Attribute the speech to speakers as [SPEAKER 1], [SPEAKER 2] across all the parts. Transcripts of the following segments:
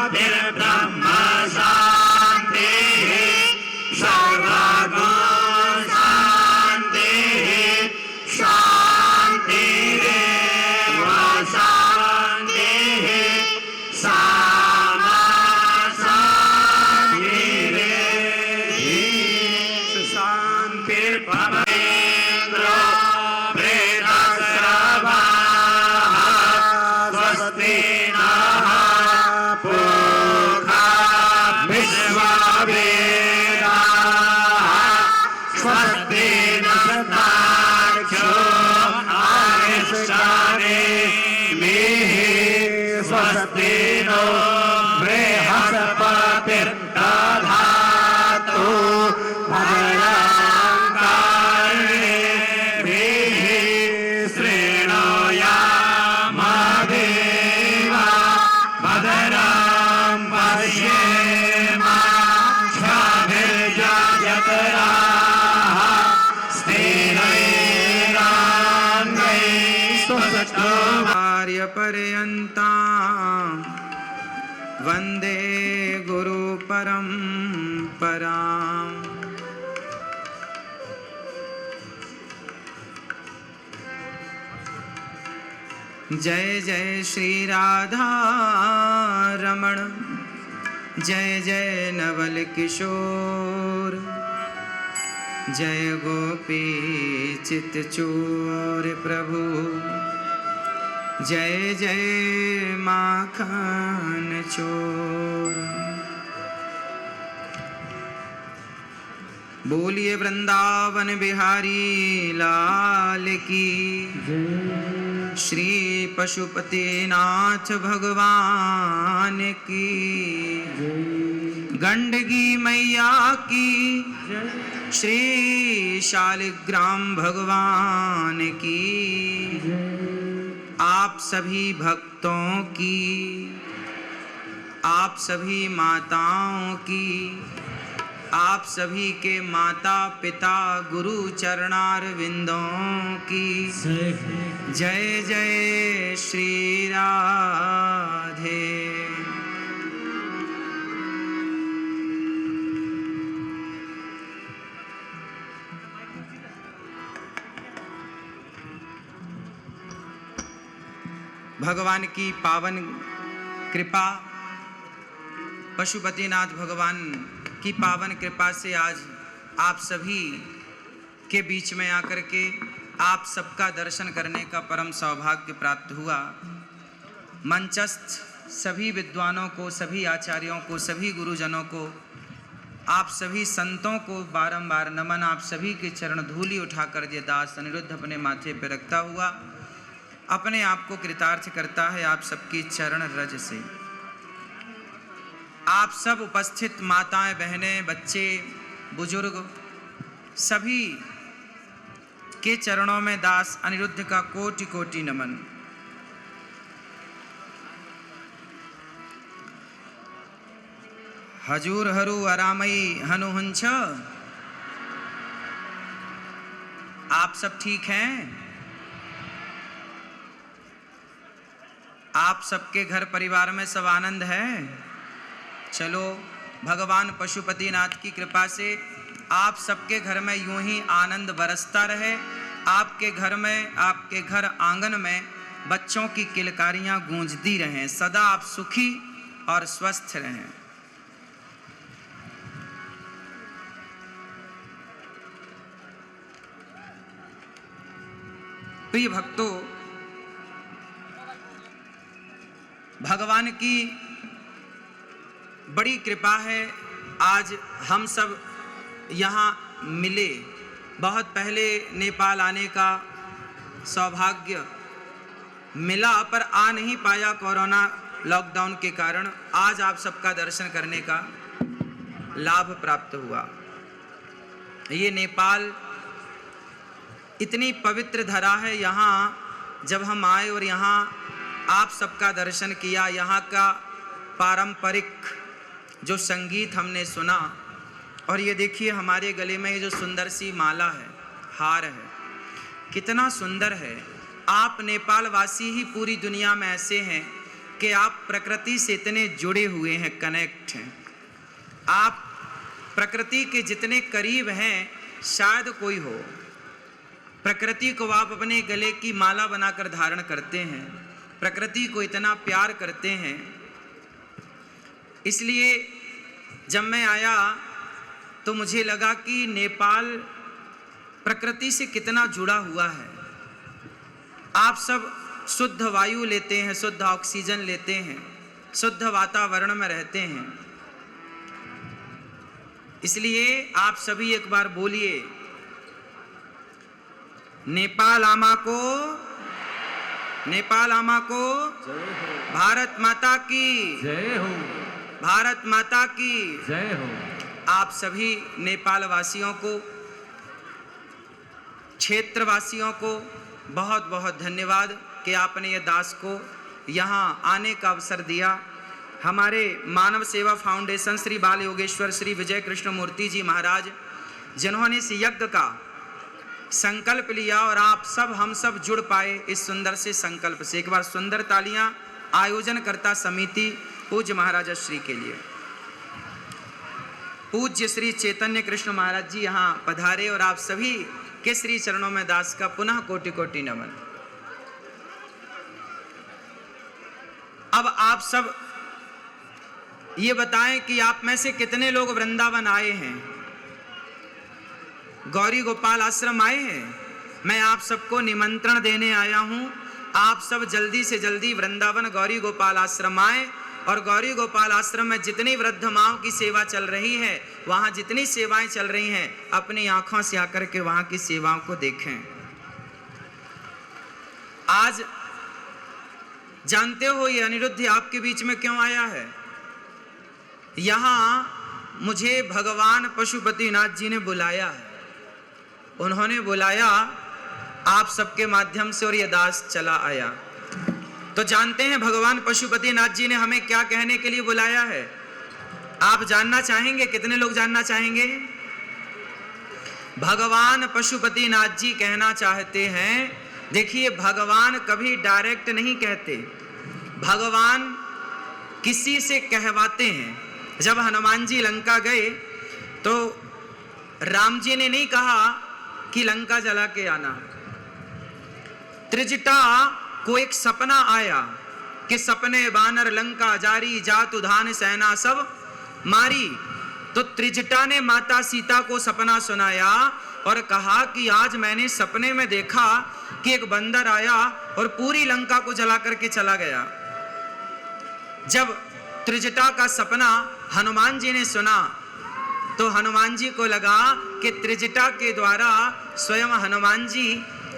[SPEAKER 1] ब्रह्म शांति सर्वगुण शांति शांतिरेव शांति सामा शांतिरेधि शांतिर्भवेन्द्र प्रेतस्रवाः स्वस्ति नः पूषा विश्ववेदाः स्वस्ति नस्ताक्षो आरिष्टानेमिः स्वस्ति नो बृहस्पतिर्दधातु भद्रं कर्णेभिः शृणुयामदेवा भद्रं पश्येमाक्षभिर्यजत्राः
[SPEAKER 2] आर्यपर्यन्तां वन्दे गुरुपरम्पराम्। जय जय श्री राधा रमण, जय जय नवल किशोर, जय गोपी चित्तचोर प्रभु, जय जय माखन चोर। बोलिए वृंदावन बिहारी लाल की, श्री पशुपतिनाथ भगवान की, गंडकी मैया की, श्री शालिग्राम भगवान की, आप सभी भक्तों की, आप सभी माताओं की, आप सभी के माता पिता गुरु चरणारविंदों की जय जय श्री राधे। भगवान की पावन कृपा, पशुपतिनाथ भगवान की पावन कृपा से आज आप सभी के बीच में आकर के आप सबका दर्शन करने का परम सौभाग्य प्राप्त हुआ। मंचस्थ सभी विद्वानों को, सभी आचार्यों को, सभी गुरुजनों को, आप सभी संतों को बारंबार नमन। आप सभी के चरण धूलि उठाकर ये दास अनिरुद्ध अपने माथे पर रखता हुआ अपने आप को कृतार्थ करता है आप सबकी चरण रज से। आप सब उपस्थित माताएं, बहनें, बच्चे, बुजुर्ग सभी के चरणों में दास अनिरुद्ध का कोटि कोटि नमन। हजूर हरू अरामई हनुहंछ, आप सब ठीक हैं? आप सबके घर परिवार में सब आनंद है? चलो भगवान पशुपतिनाथ की कृपा से आप सबके घर में यूं ही आनंद बरसता रहे। आपके घर में, आपके घर आंगन में बच्चों की किलकारियां गूंजती रहें। सदा आप सुखी और स्वस्थ रहें। प्रिय भक्तों, भगवान की बड़ी कृपा है आज हम सब यहाँ मिले। बहुत पहले नेपाल आने का सौभाग्य मिला पर आ नहीं पाया कोरोना लॉकडाउन के कारण। आज आप सबका दर्शन करने का लाभ प्राप्त हुआ। ये नेपाल इतनी पवित्र धरा है। यहाँ जब हम आए और यहाँ आप सबका दर्शन किया, यहाँ का पारंपरिक जो संगीत हमने सुना, और ये देखिए हमारे गले में ये जो सुंदर सी माला है, हार है, कितना सुंदर है। आप नेपाल वासी ही पूरी दुनिया में ऐसे हैं कि आप प्रकृति से इतने जुड़े हुए हैं, कनेक्ट हैं। आप प्रकृति के जितने करीब हैं शायद कोई हो। प्रकृति को आप अपने गले की माला बनाकर धारण करते हैं, प्रकृति को इतना प्यार करते हैं। इसलिए जब मैं आया तो मुझे लगा कि नेपाल प्रकृति से कितना जुड़ा हुआ है। आप सब शुद्ध वायु लेते हैं, शुद्ध ऑक्सीजन लेते हैं, शुद्ध वातावरण में रहते हैं। इसलिए आप सभी एक बार बोलिए, नेपाल आमा को, नेपाल आमा को भारत माता की
[SPEAKER 1] जय हो,
[SPEAKER 2] भारत माता की
[SPEAKER 1] जय हो।
[SPEAKER 2] आप सभी नेपाल वासियों को, क्षेत्रवासियों को बहुत बहुत धन्यवाद कि आपने ये दास को यहाँ आने का अवसर दिया। हमारे मानव सेवा फाउंडेशन श्री बाल योगेश्वर श्री विजय कृष्ण मूर्ति जी महाराज, जिन्होंने इस यज्ञ का संकल्प लिया और आप सब हम सब जुड़ पाए इस सुंदर से संकल्प से। एक बार सुंदर तालियां आयोजनकर्ता समिति पूज्य महाराज श्री के लिए। पूज्य श्री चैतन्य कृष्ण महाराज जी यहाँ पधारे और आप सभी के श्री चरणों में दास का पुनः कोटि कोटि नमन। अब आप सब ये बताएं कि आप में से कितने लोग वृंदावन आए हैं, गौरी गोपाल आश्रम आए हैं। मैं आप सबको निमंत्रण देने आया हूं, आप सब जल्दी से जल्दी वृंदावन गौरी गोपाल आश्रम आए और गौरी गोपाल आश्रम में जितनी वृद्ध माओं की सेवा चल रही है, वहां जितनी सेवाएं चल रही हैं, अपनी आंखों से आकर के वहां की सेवाओं को देखें। आज जानते हो ये अनिरुद्ध आपके बीच में क्यों आया है? यहाँ मुझे भगवान पशुपतिनाथ जी ने बुलाया है, उन्होंने बुलाया आप सबके माध्यम से और ये दास चला आया। तो जानते हैं भगवान पशुपतिनाथ जी ने हमें क्या कहने के लिए बुलाया है? आप जानना चाहेंगे? कितने लोग जानना चाहेंगे? भगवान पशुपतिनाथ जी कहना चाहते हैं, देखिए भगवान कभी डायरेक्ट नहीं कहते, भगवान किसी से कहवाते हैं। जब हनुमान जी लंका गए तो राम जी ने नहीं कहा कि लंका जला के आना। त्रिजटा को एक सपना आया कि सपने बानर लंका जारी, जातु धान सेना सब मारी। तो त्रिजटा ने माता सीता को सपना सुनाया और कहा कि आज मैंने सपने में देखा कि एक बंदर आया और पूरी लंका को जला करके चला गया। जब त्रिजटा का सपना हनुमान जी ने सुना तो हनुमान जी को लगा कि त्रिजटा के द्वारा स्वयं हनुमान जी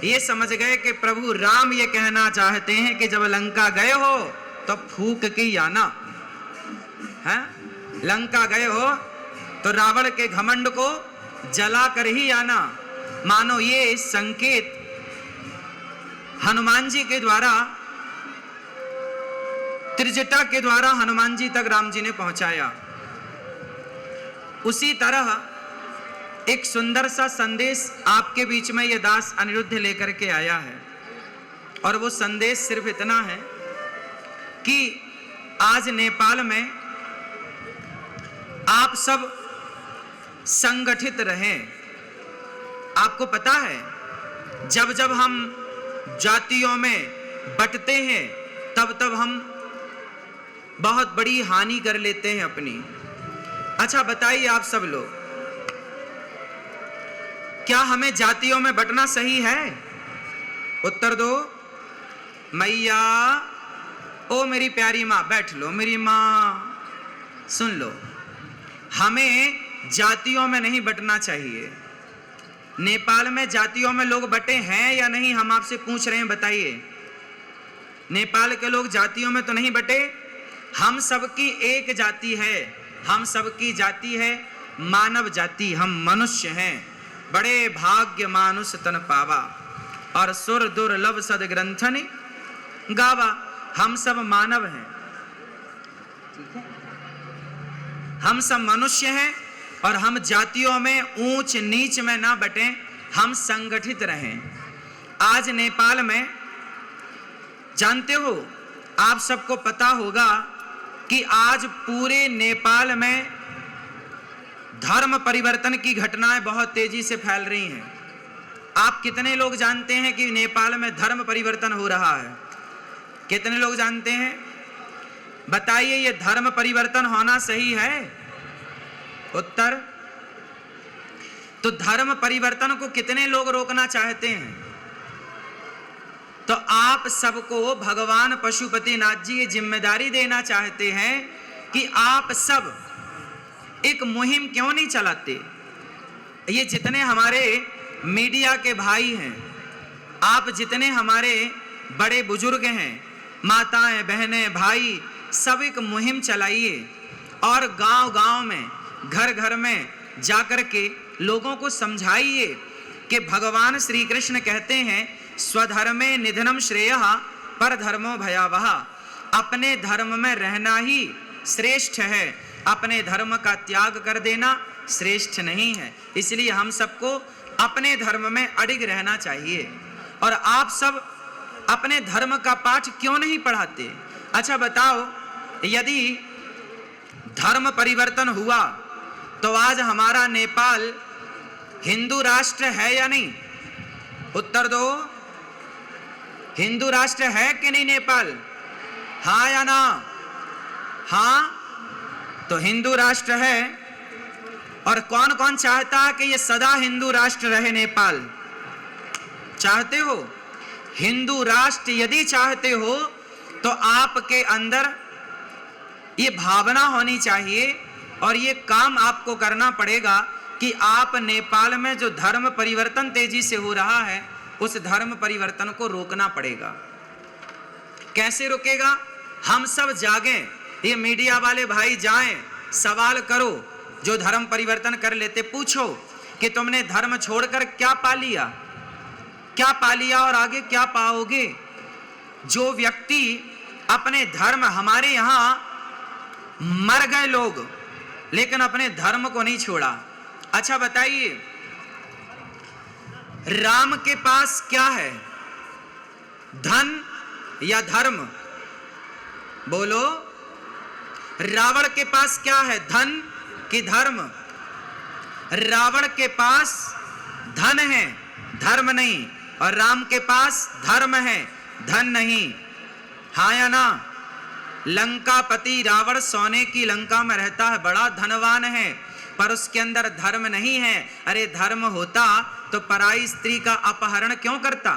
[SPEAKER 2] ये समझ गए कि प्रभु राम ये कहना चाहते हैं कि जब लंका गए हो तो फूक के आना है। लंका गए हो तो रावण के घमंड को जला कर ही आना। मानो ये संकेत हनुमान जी के द्वारा, त्रिजटा के द्वारा हनुमान जी तक राम जी ने पहुंचाया। उसी तरह एक सुंदर सा संदेश आपके बीच में ये दास अनिरुद्ध लेकर के आया है और वो संदेश सिर्फ इतना है कि आज नेपाल में आप सब संगठित रहें। आपको पता है जब जब हम जातियों में बंटते हैं तब तब हम बहुत बड़ी हानि कर लेते हैं अपनी। अच्छा बताइए आप सब लोग, क्या हमें जातियों में बंटना सही है? उत्तर दो। मैया, ओ मेरी प्यारी माँ, बैठ लो मेरी माँ, सुन लो, हमें जातियों में नहीं बंटना चाहिए। नेपाल में जातियों में लोग बटे हैं या नहीं, हम आपसे पूछ रहे हैं, बताइए। नेपाल के लोग जातियों में तो नहीं बटे। हम सबकी एक जाति है, हम सबकी जाति है मानव जाति, हम मनुष्य हैं। बड़े भाग्य मानुष तन पावा और सुर दुर्लभ सद ग्रंथन गावा। हम सब मानव हैं, हम सब मनुष्य हैं और हम जातियों में ऊंच नीच में ना बटें, हम संगठित रहें। आज नेपाल में जानते हो आप सबको पता होगा कि आज पूरे नेपाल में धर्म परिवर्तन की घटनाएं बहुत तेजी से फैल रही हैं। आप कितने लोग जानते हैं कि नेपाल में धर्म परिवर्तन हो रहा है? कितने लोग जानते हैं? बताइए, ये धर्म परिवर्तन होना सही है? उत्तर। तो धर्म परिवर्तन को कितने लोग रोकना चाहते हैं? तो आप सबको भगवान पशुपतिनाथ जी ये जिम्मेदारी देना चाहते हैं कि आप सब एक मुहिम क्यों नहीं चलाते? ये जितने हमारे मीडिया के भाई हैं, आप जितने हमारे बड़े बुजुर्ग हैं, माताएं, बहनें, भाई, सब एक मुहिम चलाइए और गांव-गांव में, घर-घर में जाकर के लोगों को समझाइए कि भगवान श्री कृष्ण कहते हैं स्वधर्मे निधनम श्रेयः परधर्मो भयावह। अपने धर्म में रहना ही श्रेष्ठ है, अपने धर्म का त्याग कर देना श्रेष्ठ नहीं है। इसलिए हम सबको अपने धर्म में अडिग रहना चाहिए। और आप सब अपने धर्म का पाठ क्यों नहीं पढ़ाते? अच्छा बताओ, यदि धर्म परिवर्तन हुआ तो आज हमारा नेपाल हिंदू राष्ट्र है या नहीं? उत्तर दो। हिंदू राष्ट्र है कि नहीं नेपाल? हाँ या ना? हाँ, तो हिंदू राष्ट्र है। और कौन कौन चाहता है कि ये सदा हिंदू राष्ट्र रहे नेपाल? चाहते हो? हिंदू राष्ट्र यदि चाहते हो तो आपके अंदर ये भावना होनी चाहिए और ये काम आपको करना पड़ेगा कि आप नेपाल में जो धर्म परिवर्तन तेजी से हो रहा है उस धर्म परिवर्तन को रोकना पड़ेगा। कैसे रुकेगा? हम सब जागें, ये मीडिया वाले भाई जाएं, सवाल करो, जो धर्म परिवर्तन कर लेते पूछो कि तुमने धर्म छोड़कर क्या पा लिया, क्या पा लिया और आगे क्या पाओगे। जो व्यक्ति अपने धर्म, हमारे यहाँ मर गए लोग लेकिन अपने धर्म को नहीं छोड़ा। अच्छा बताइए, राम के पास क्या है, धन या धर्म? बोलो। रावण के पास क्या है, धन कि धर्म? रावण के पास धन है, धर्म नहीं, और राम के पास धर्म है, धन नहीं। हाँ या ना? लंकापति रावण सोने की लंका में रहता है, बड़ा धनवान है, पर उसके अंदर धर्म नहीं है। अरे धर्म होता तो पराई स्त्री का अपहरण क्यों करता?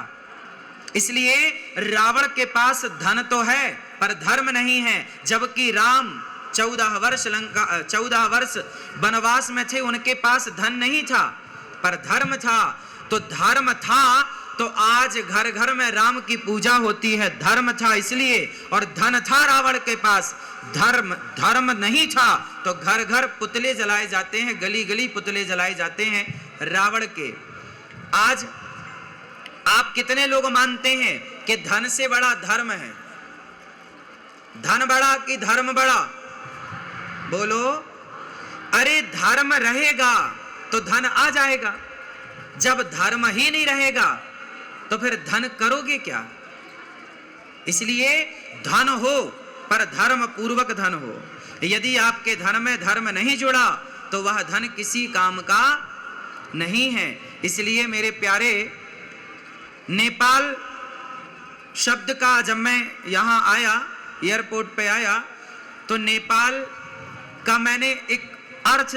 [SPEAKER 2] इसलिए रावण के पास धन तो है पर धर्म नहीं है। जबकि राम 14 वर्ष वनवास में थे, उनके पास धन नहीं था पर धर्म था। तो धर्म था तो आज घर घर में राम की पूजा होती है, धर्म था इसलिए। और धन था रावण के पास, धर्म नहीं था तो घर घर पुतले जलाए जाते हैं, गली गली पुतले जलाए जाते हैं रावण के। आज आप कितने लोग मानते हैं कि धन से बड़ा धर्म है? धन बड़ा कि धर्म बड़ा? बोलो। अरे धर्म रहेगा तो धन आ जाएगा, जब धर्म ही नहीं रहेगा तो फिर धन करोगे क्या? इसलिए धन हो पर धर्म पूर्वक धन हो। यदि आपके धन में धर्म नहीं जुड़ा तो वह धन किसी काम का नहीं है। इसलिए मेरे प्यारे, नेपाल शब्द का जब मैं यहाँ आया, एयरपोर्ट पे आया, तो नेपाल का मैंने एक अर्थ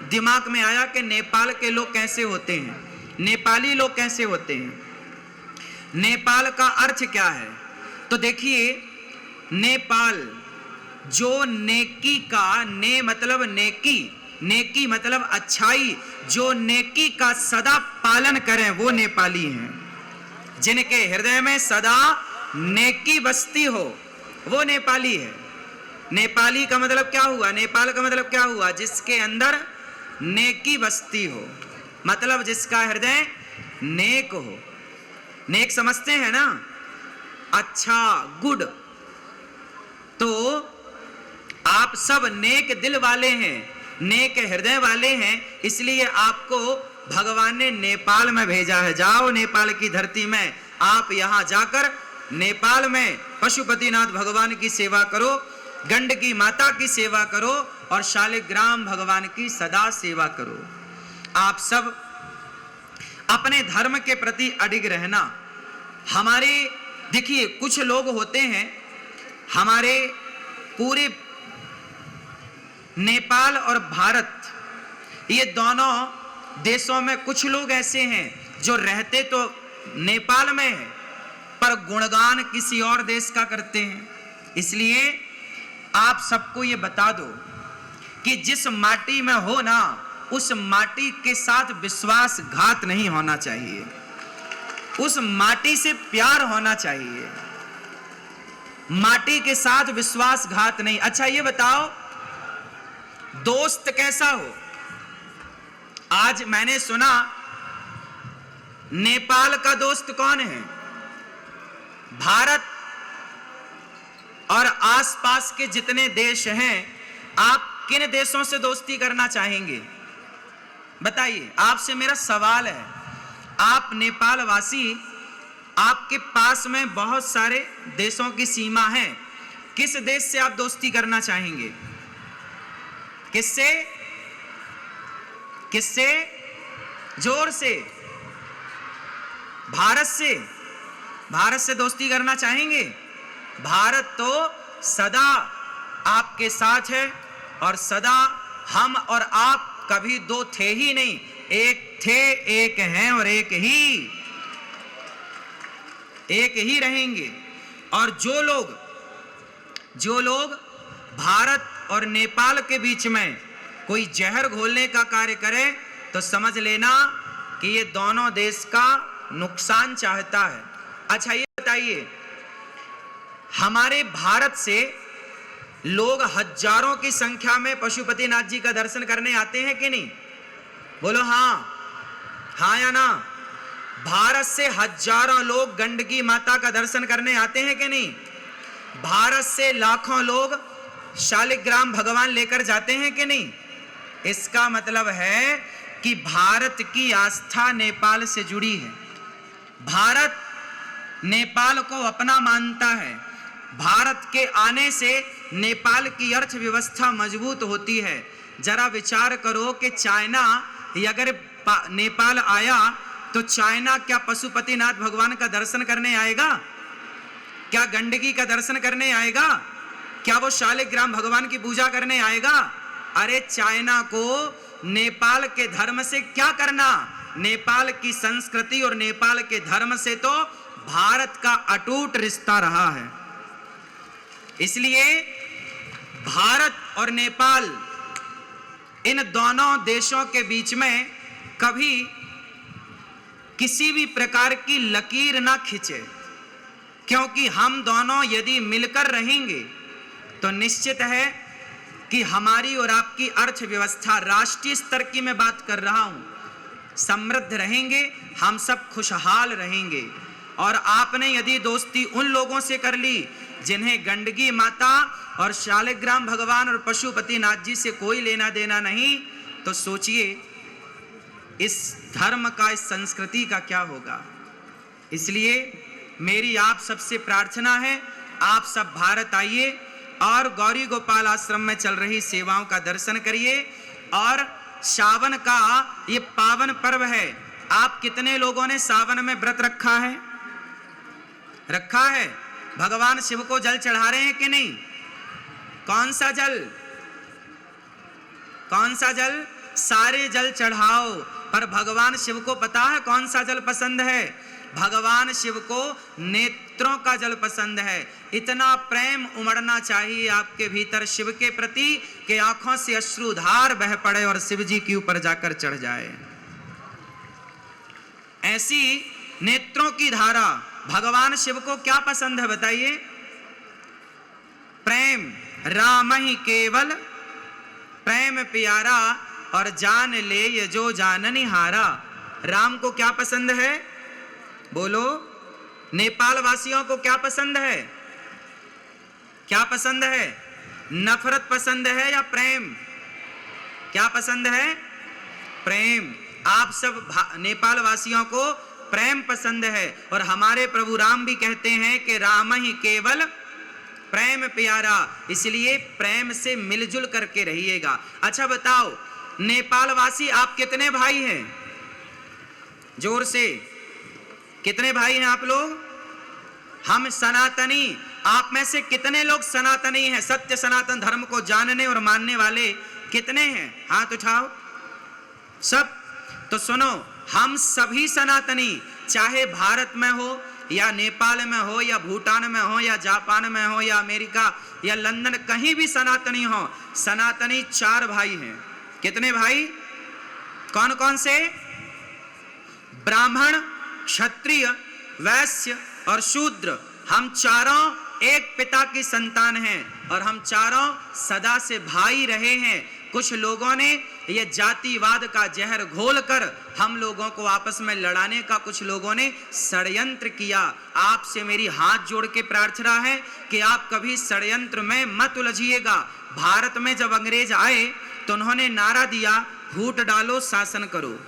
[SPEAKER 2] दिमाग में आया कि नेपाल के लोग कैसे होते हैं, नेपाली लोग कैसे होते हैं, नेपाल का अर्थ क्या है। तो देखिए, नेपाल जो नेकी का, ने मतलब नेकी, नेकी मतलब अच्छाई, जो नेकी का सदा पालन करें वो नेपाली हैं। जिनके हृदय में सदा नेकी बसती हो वो नेपाली है। नेपाली का मतलब क्या हुआ? नेपाल का मतलब क्या हुआ? जिसके अंदर नेकी बसती हो, मतलब जिसका हृदय नेक हो। नेक समझते हैं ना? अच्छा, गुड। तो आप सब नेक दिल वाले हैं, नेक हृदय वाले हैं, इसलिए आपको भगवान ने नेपाल में भेजा है। जाओ नेपाल की धरती में, आप यहां जाकर नेपाल में पशुपतिनाथ भगवान की सेवा करो, गंडकी माता की सेवा करो और शालिग्राम भगवान की सदा सेवा करो। आप सब अपने धर्म के प्रति अडिग रहना। हमारे देखिए कुछ लोग होते हैं, हमारे पूरे नेपाल और भारत ये दोनों देशों में कुछ लोग ऐसे हैं जो रहते तो नेपाल में है पर गुणगान किसी और देश का करते हैं। इसलिए आप सबको ये बता दो कि जिस माटी में हो ना, उस माटी के साथ विश्वासघात नहीं होना चाहिए, उस माटी से प्यार होना चाहिए, माटी के साथ विश्वासघात नहीं। अच्छा ये बताओ दोस्त कैसा हो? आज मैंने सुना नेपाल का दोस्त कौन है? भारत और आसपास के जितने देश हैं, आप किन देशों से दोस्ती करना चाहेंगे? बताइए, आपसे मेरा सवाल है। आप नेपाल वासी, आपके पास में बहुत सारे देशों की सीमा है, किस देश से आप दोस्ती करना चाहेंगे? किससे? किससे? जोर से। भारत से। भारत से दोस्ती करना चाहेंगे? भारत तो सदा आपके साथ है और सदा हम और आप कभी दो थे ही नहीं, एक थे, एक हैं और एक ही रहेंगे। और जो लोग भारत और नेपाल के बीच में कोई जहर घोलने का कार्य करे तो समझ लेना कि ये दोनों देश का नुकसान चाहता है। अच्छा ये बताइए, हमारे भारत से लोग हजारों की संख्या में पशुपतिनाथ जी का दर्शन करने आते हैं कि नहीं? बोलो हाँ, हाँ या ना? भारत से हजारों लोग गंडकी माता का दर्शन करने आते हैं कि नहीं? भारत से लाखों लोग शालिग्राम भगवान लेकर जाते हैं कि नहीं? इसका मतलब है कि भारत की आस्था नेपाल से जुड़ी है। भारत नेपाल को अपना मानता है। भारत के आने से नेपाल की अर्थव्यवस्था मजबूत होती है। जरा विचार करो कि चाइना अगर नेपाल आया तो चाइना क्या पशुपतिनाथ भगवान का दर्शन करने आएगा? क्या गंडकी का दर्शन करने आएगा? क्या वो शालिग्राम भगवान की पूजा करने आएगा? अरे चाइना को नेपाल के धर्म से क्या करना? नेपाल की संस्कृति और नेपाल के धर्म से तो भारत का अटूट रिश्ता रहा है। इसलिए भारत और नेपाल, इन दोनों देशों के बीच में कभी किसी भी प्रकार की लकीर ना खींचे, क्योंकि हम दोनों यदि मिलकर रहेंगे तो निश्चित है कि हमारी और आपकी अर्थव्यवस्था, राष्ट्रीय स्तर की मैं बात कर रहा हूं, समृद्ध रहेंगे, हम सब खुशहाल रहेंगे। और आपने यदि दोस्ती उन लोगों से कर ली जिन्हें गंडकी माता और शालिग्राम भगवान और पशुपतिनाथ जी से कोई लेना देना नहीं, तो सोचिए इस धर्म का, इस संस्कृति का क्या होगा। इसलिए मेरी आप सबसे प्रार्थना है, आप सब भारत आइए और गौरी गोपाल आश्रम में चल रही सेवाओं का दर्शन करिए। और सावन का ये पावन पर्व है। आप कितने लोगों ने सावन में व्रत रखा है? रखा है। भगवान शिव को जल चढ़ा रहे हैं कि नहीं? कौन सा जल? कौन सा जल? सारे जल चढ़ाओ, पर भगवान शिव को पता है कौन सा जल पसंद है? भगवान शिव को नेत्रों का जल पसंद है। इतना प्रेम उमड़ना चाहिए आपके भीतर शिव के प्रति कि आंखों से अश्रुधार बह पड़े और शिव जी के ऊपर जाकर चढ़ जाए। ऐसी नेत्रों की धारा। भगवान शिव को क्या पसंद है बताइए? प्रेम। राम ही केवल प्रेम प्यारा और जान ले ये जो जाननी हारा। राम को क्या पसंद है? बोलो। नेपाल वासियों को क्या पसंद है? क्या पसंद है? नफरत पसंद है या प्रेम? क्या पसंद है? प्रेम। आप सब नेपाल वासियों को प्रेम पसंद है। और हमारे प्रभु राम भी कहते हैं कि राम ही केवल प्रेम प्यारा, इसलिए प्रेम से मिलजुल करके रहिएगा। अच्छा बताओ, नेपाल वासी आप कितने भाई हैं? जोर से, कितने भाई हैं आप लोग? हम सनातनी, आप में से कितने लोग सनातनी हैं? सत्य सनातन धर्म को जानने और मानने वाले कितने हैं? हाथ उठाओ सब। तो सुनो, हम सभी सनातनी, चाहे भारत में हो या नेपाल में हो या भूटान में हो या जापान में हो या अमेरिका या लंदन, कहीं भी सनातनी हो। सनातनी 4 भाई हैं। कितने भाई? कौन कौन से? ब्राह्मण, क्षत्रिय, वैश्य और शूद्र। हम चारों एक पिता की संतान हैं और हम चारों सदा से भाई रहे हैं। कुछ लोगों ने ये जातिवाद का जहर घोलकर हम लोगों को आपस में लड़ाने का कुछ लोगों ने षड्यंत्र किया। आपसे मेरी हाथ जोड़ के प्रार्थना है कि आप कभी षड्यंत्र में मत उलझिएगा। भारत में जब अंग्रेज आए तो उन्होंने नारा दिया, फूट डालो शासन करो,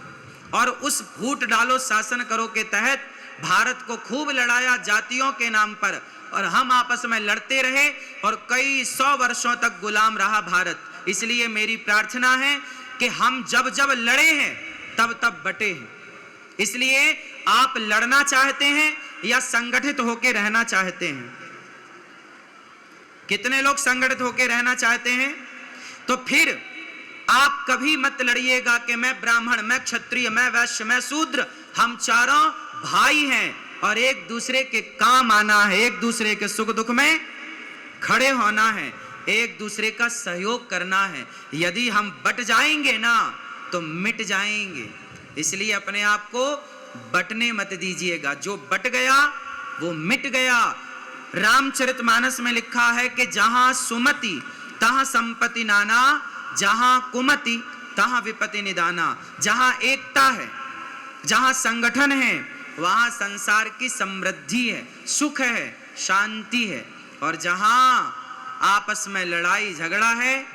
[SPEAKER 2] और उस फूट डालो शासन करो के तहत भारत को खूब लड़ाया जातियों के नाम पर, और हम आपस में लड़ते रहे और कई 100 वर्षों तक गुलाम रहा भारत। इसलिए मेरी प्रार्थना है कि हम जब जब लड़े हैं तब तब बटे हैं। इसलिए आप लड़ना चाहते हैं या संगठित होकर रहना चाहते हैं? कितने लोग संगठित होकर रहना चाहते हैं? तो फिर आप कभी मत लड़िएगा कि मैं ब्राह्मण, मैं क्षत्रिय, मैं वैश्य, मैं शूद्र। हम चारों भाई हैं और एक दूसरे के काम आना है, एक दूसरे के सुख दुख में खड़े होना है, एक दूसरे का सहयोग करना है। यदि हम बट जाएंगे ना तो मिट जाएंगे। इसलिए अपने आप को बटने मत दीजिएगा। जो बट गया वो मिट गया। रामचरितमानस में लिखा है कि जहां सुमति तहां संपत्ति नाना, जहां कुमति तहां विपत्ति निदाना। जहां एकता है, जहां संगठन है, वहां संसार की समृद्धि है, सुख है, शांति है। और जहां आपस में लड़ाई झगड़ा है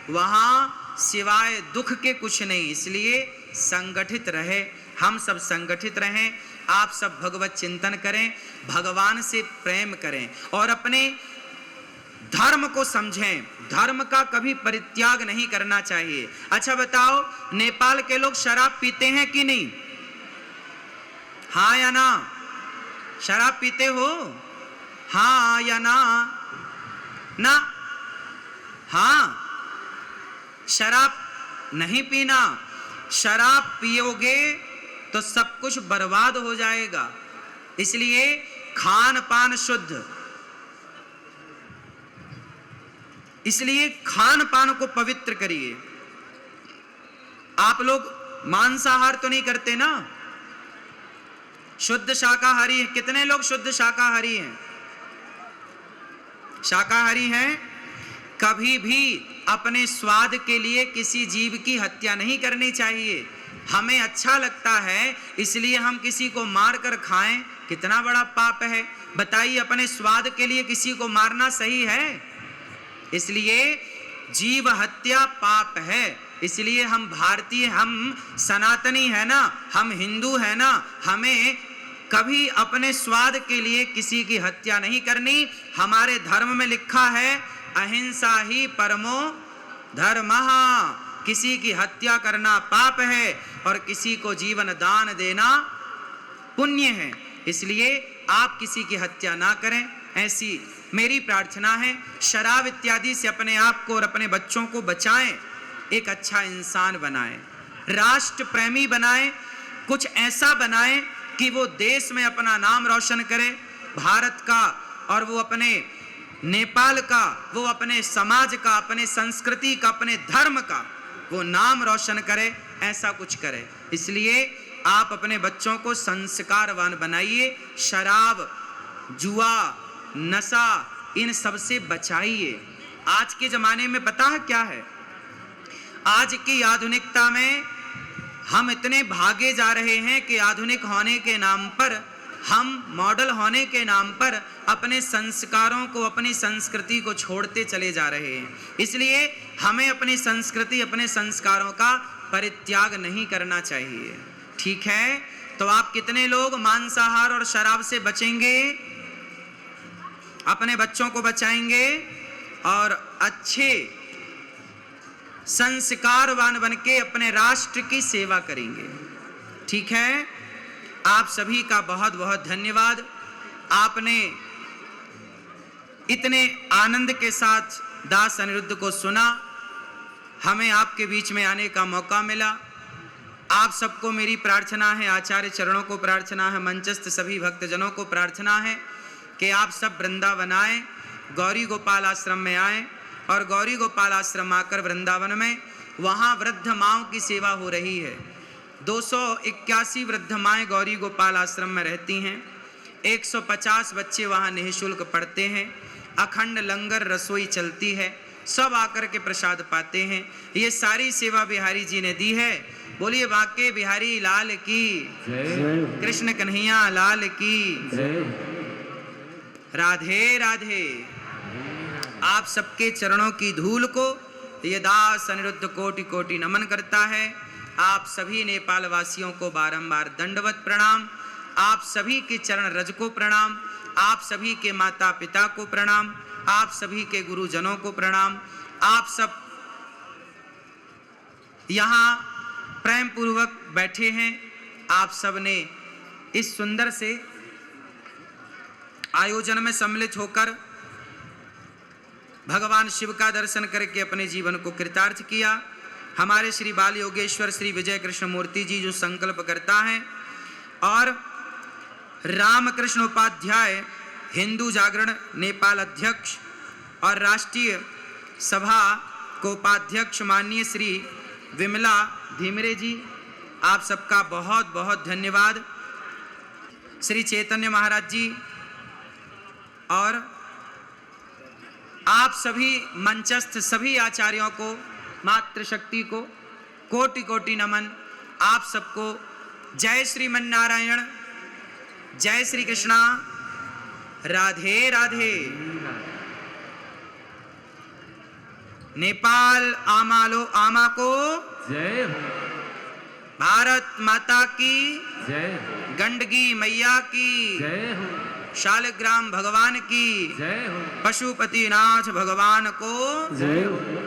[SPEAKER 2] वहां सिवाय दुख के कुछ नहीं। इसलिए संगठित रहे, हम सब संगठित रहें। आप सब भगवत चिंतन करें, भगवान से प्रेम करें और अपने धर्म को समझें। धर्म का कभी परित्याग नहीं करना चाहिए। अच्छा बताओ, नेपाल के लोग शराब पीते हैं कि नहीं? हाँ या ना? शराब पीते हो? हाँ या ना? ना? हाँ। शराब नहीं पीना। शराब पियोगे तो सब कुछ बर्बाद हो जाएगा। इसलिए खान पान शुद्ध, इसलिए खान पान को पवित्र करिए। आप लोग मांसाहार तो नहीं करते ना? शुद्ध शाकाहारी हैं। कितने लोग शुद्ध शाकाहारी हैं? शाकाहारी हैं। कभी भी अपने स्वाद के लिए किसी जीव की हत्या नहीं करनी चाहिए। हमें अच्छा लगता है इसलिए हम किसी को मार कर खाएं, कितना बड़ा पाप है। बताइए, अपने स्वाद के लिए किसी को मारना सही है? इसलिए जीव हत्या पाप है। इसलिए हम भारतीय, हम सनातनी है ना, हम हिंदू है ना, हमें कभी अपने स्वाद के लिए किसी की हत्या नहीं करनी। हमारे धर्म में लिखा है, अहिंसा ही परमो धर्मः। किसी की हत्या करना पाप है और किसी को जीवन दान देना पुण्य है। इसलिए आप किसी की हत्या ना करें, ऐसी मेरी प्रार्थना है। शराब इत्यादि से अपने आप को और अपने बच्चों को बचाएं। एक अच्छा इंसान बनाएं, राष्ट्र प्रेमी बनाएं, कुछ ऐसा बनाएं कि वो देश में अपना नाम रोशन करे, भारत का, और वो अपने नेपाल का, वो अपने समाज का, अपने संस्कृति का, अपने धर्म का वो नाम रोशन करे। ऐसा कुछ करे। इसलिए आप अपने बच्चों को संस्कारवान बनाइए। शराब, जुआ, नशा, इन सब से बचाइए। आज के जमाने में पता है क्या है? आज की आधुनिकता में हम इतने भागे जा रहे हैं कि आधुनिक होने के नाम पर, हम मॉडल होने के नाम पर अपने संस्कारों को, अपनी संस्कृति को छोड़ते चले जा रहे हैं। इसलिए हमें अपनी संस्कृति, अपने संस्कारों का परित्याग नहीं करना चाहिए। ठीक है, तो आप कितने लोग मांसाहार और शराब से बचेंगे, अपने बच्चों को बचाएंगे और अच्छे संस्कारवान बनके अपने राष्ट्र की सेवा करेंगे। ठीक है, आप सभी का बहुत बहुत धन्यवाद। आपने इतने आनंद के साथ दास अनिरुद्ध को सुना, हमें आपके बीच में आने का मौका मिला। आप सबको मेरी प्रार्थना है, आचार्य चरणों को प्रार्थना है, मंचस्थ सभी भक्तजनों को प्रार्थना है कि आप सब वृंदावन आए, गौरी गोपाल आश्रम में आए और गौरी गोपाल आश्रम आकर वृंदावन में वहाँ वृद्ध माँओं की सेवा हो रही है। 281 वृद्ध माएँ गौरी गोपाल आश्रम में रहती हैं। 150 बच्चे वहाँ निःशुल्क पढ़ते हैं। अखंड लंगर रसोई चलती है, सब आकर के प्रसाद पाते हैं। ये सारी सेवा बिहारी जी ने दी है। बोलिए बांके बिहारी लाल की, कृष्ण कन्हैया लाल की, राधे राधे। आप सबके चरणों की धूल को ये दास अनिरुद्ध कोटि कोटि नमन करता है। आप सभी नेपाल वासियों को बारंबार दंडवत प्रणाम। आप सभी के चरण रज को प्रणाम। आप सभी के माता पिता को प्रणाम। आप सभी के गुरुजनों को प्रणाम। आप सब यहाँ प्रेम पूर्वक बैठे हैं। आप सब ने इस सुंदर से आयोजन में सम्मिलित होकर भगवान शिव का दर्शन करके अपने जीवन को कृतार्थ किया। हमारे श्री बाल योगेश्वर श्री विजय कृष्ण मूर्ति जी जो संकल्प करता है और रामकृष्ण उपाध्याय हिंदू जागरण नेपाल अध्यक्ष और राष्ट्रीय सभा को उपाध्यक्ष माननीय श्री विमला धीमरे जी, आप सबका बहुत बहुत धन्यवाद। श्री चैतन्य महाराज जी और आप सभी मंचस्थ सभी आचार्यों को, मातृशक्ति को कोटि कोटि नमन। आप सबको जय श्रीमन नारायण, जय श्री कृष्णा, राधे राधे। नेपाल आमालो आमा को
[SPEAKER 3] जय हो,
[SPEAKER 2] भारत माता की
[SPEAKER 3] जय हो,
[SPEAKER 2] गंडगी मैया की
[SPEAKER 3] जय हो,
[SPEAKER 2] शालिग्राम भगवान की
[SPEAKER 3] जय हो,
[SPEAKER 2] पशुपतिनाथ भगवान को
[SPEAKER 3] जय हो।